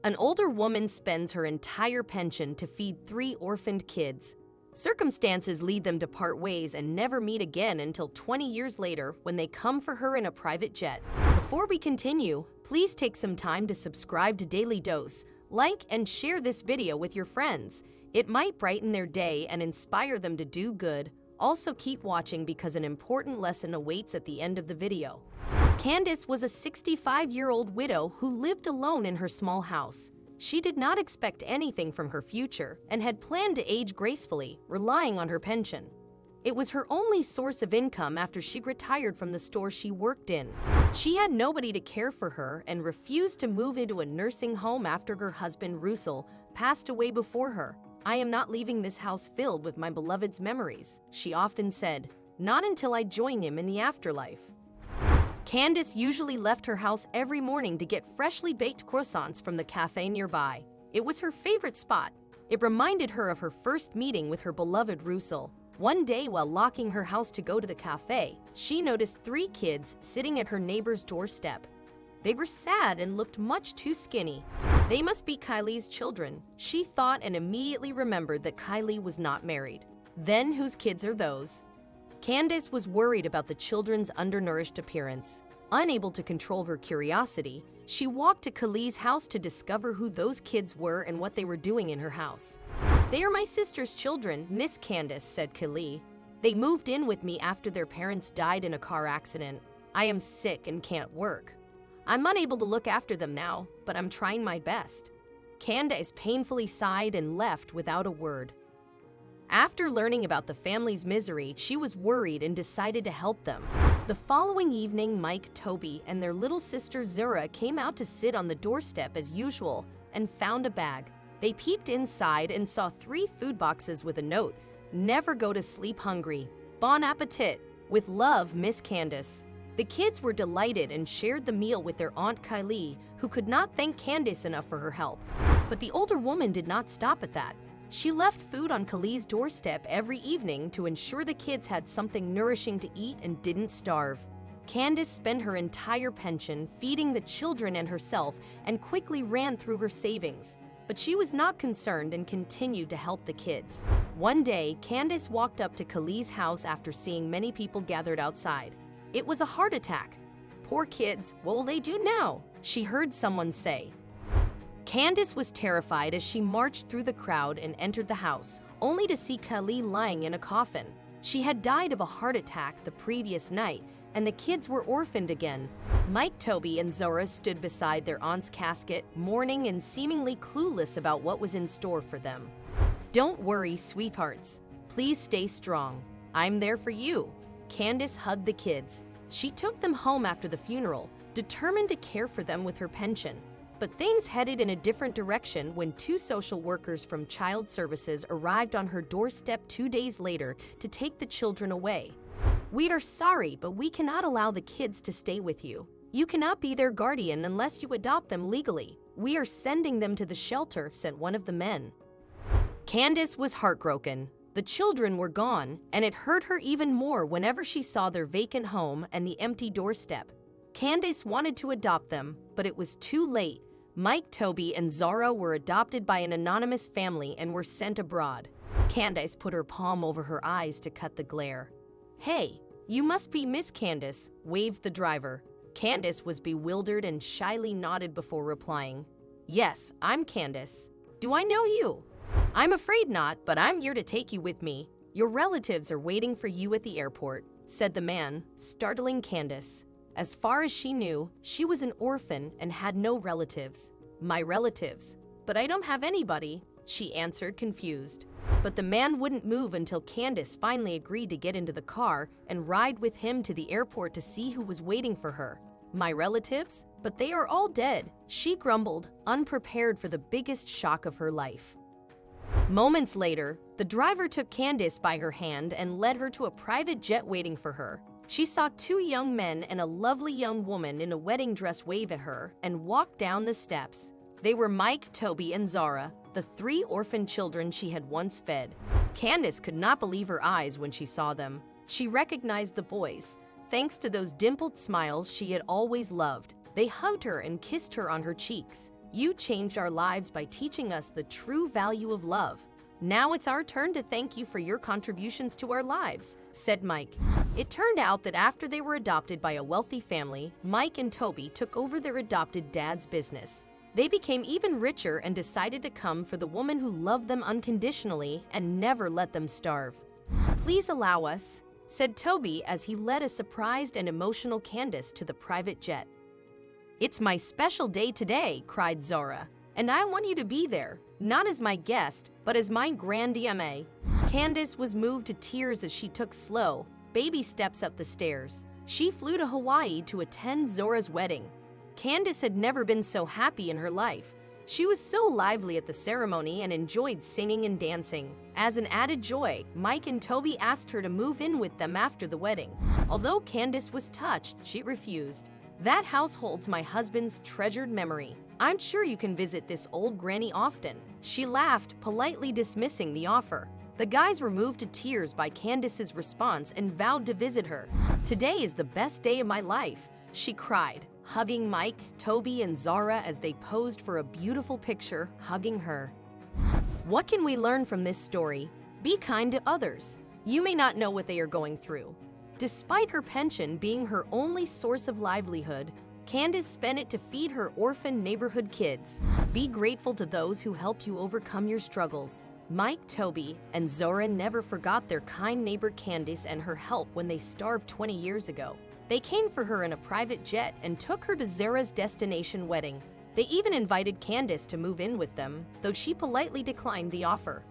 An older woman spends her entire pension to feed 3 orphaned kids. Circumstances lead them to part ways and never meet again until 20 years later when they come for her in a private jet. Before we continue, please take some time to subscribe to Dailydose, like and share this video with your friends. It might brighten their day and inspire them to do good. Also keep watching because an important lesson awaits at the end of the video. Candace was a 65-year-old widow who lived alone in her small house. She did not expect anything from her future and had planned to age gracefully, relying on her pension. It was her only source of income after she retired from the store she worked in. She had nobody to care for her and refused to move into a nursing home after her husband, Russell, passed away before her. "I am not leaving this house filled with my beloved's memories," she often said, "not until I join him in the afterlife." Candace usually left her house every morning to get freshly baked croissants from the cafe nearby. It was her favorite spot. It reminded her of her first meeting with her beloved Russell. One day, while locking her house to go to the cafe, she noticed 3 kids sitting at her neighbor's doorstep. They were sad and looked much too skinny. They must be Kylie's children, she thought, and immediately remembered that Kylie was not married. Then whose kids are those? Candace was worried about the children's undernourished appearance. Unable to control her curiosity, she walked to Kylie's house to discover who those kids were and what they were doing in her house. "They are my sister's children, Miss Candace," said Kylie. "They moved in with me after their parents died in a car accident. I am sick and can't work. I'm unable to look after them now, but I'm trying my best." Candace painfully sighed and left without a word. After learning about the family's misery, she was worried and decided to help them. The following evening, Mike, Toby, and their little sister Zura came out to sit on the doorstep as usual and found a bag. They peeped inside and saw 3 food boxes with a note: "Never go to sleep hungry. Bon appetit. With love, Miss Candace." The kids were delighted and shared the meal with their Aunt Kylie, who could not thank Candace enough for her help. But the older woman did not stop at that. She left food on Kylie's doorstep every evening to ensure the kids had something nourishing to eat and didn't starve. Candace spent her entire pension feeding the children and herself and quickly ran through her savings. But she was not concerned and continued to help the kids. One day, Candace walked up to Kylie's house after seeing many people gathered outside. It was a heart attack. "Poor kids, what will they do now?" she heard someone say. Candace was terrified as she marched through the crowd and entered the house, only to see Kylie lying in a coffin. She had died of a heart attack the previous night, and the kids were orphaned again. Mike, Toby, and Zora stood beside their aunt's casket, mourning and seemingly clueless about what was in store for them. "Don't worry, sweethearts. Please stay strong. I'm there for you." Candace hugged the kids. She took them home after the funeral, determined to care for them with her pension. But things headed in a different direction when 2 social workers from Child Services arrived on her doorstep 2 days later to take the children away. "We are sorry, but we cannot allow the kids to stay with you. You cannot be their guardian unless you adopt them legally. We are sending them to the shelter," said one of the men. Candace was heartbroken. The children were gone, and it hurt her even more whenever she saw their vacant home and the empty doorstep. Candace wanted to adopt them, but it was too late. Mike, Toby, and Zara were adopted by an anonymous family and were sent abroad. Candace put her palm over her eyes to cut the glare. "Hey, you must be Miss Candace," waved the driver. Candace was bewildered and shyly nodded before replying. "Yes, I'm Candace. Do I know you?" "I'm afraid not, but I'm here to take you with me. Your relatives are waiting for you at the airport," said the man, startling Candace. As far as she knew, she was an orphan and had no relatives. "My relatives, but I don't have anybody," she answered, confused. But the man wouldn't move until Candace finally agreed to get into the car and ride with him to the airport to see who was waiting for her. "My relatives? But they are all dead," she grumbled, unprepared for the biggest shock of her life. Moments later, the driver took Candace by her hand and led her to a private jet waiting for her. She saw 2 young men and a lovely young woman in a wedding dress wave at her and walked down the steps. They were Mike, Toby, and Zara, the 3 orphan children she had once fed. Candace could not believe her eyes when she saw them. She recognized the boys, thanks to those dimpled smiles she had always loved. They hugged her and kissed her on her cheeks. You changed our lives by teaching us the true value of love. Now it's our turn to thank you for your contributions to our lives," said Mike. It turned out that after they were adopted by a wealthy family, Mike and Toby took over their adopted dad's business. They became even richer and decided to come for the woman who loved them unconditionally and never let them starve. "Please allow us," said Toby as he led a surprised and emotional Candace to the private jet. "It's my special day today," cried Zara, "and I want you to be there, not as my guest, but as my grandma." Candace was moved to tears as she took slow, baby steps up the stairs. She flew to Hawaii to attend Zora's wedding. Candace had never been so happy in her life. She was so lively at the ceremony and enjoyed singing and dancing. As an added joy, Mike and Toby asked her to move in with them after the wedding. Although Candace was touched, she refused. "That house holds my husband's treasured memory. I'm sure you can visit this old granny often." She laughed, politely dismissing the offer. The guys were moved to tears by Candace's response and vowed to visit her. "Today is the best day of my life," she cried, hugging Mike, Toby, and Zara as they posed for a beautiful picture, hugging her. What can we learn from this story? Be kind to others. You may not know what they are going through. Despite her pension being her only source of livelihood, Candace spent it to feed her orphaned neighborhood kids. Be grateful to those who helped you overcome your struggles. Mike, Toby, and Zora never forgot their kind neighbor Candace and her help when they starved 20 years ago. They came for her in a private jet and took her to Zara's destination wedding. They even invited Candace to move in with them, though she politely declined the offer.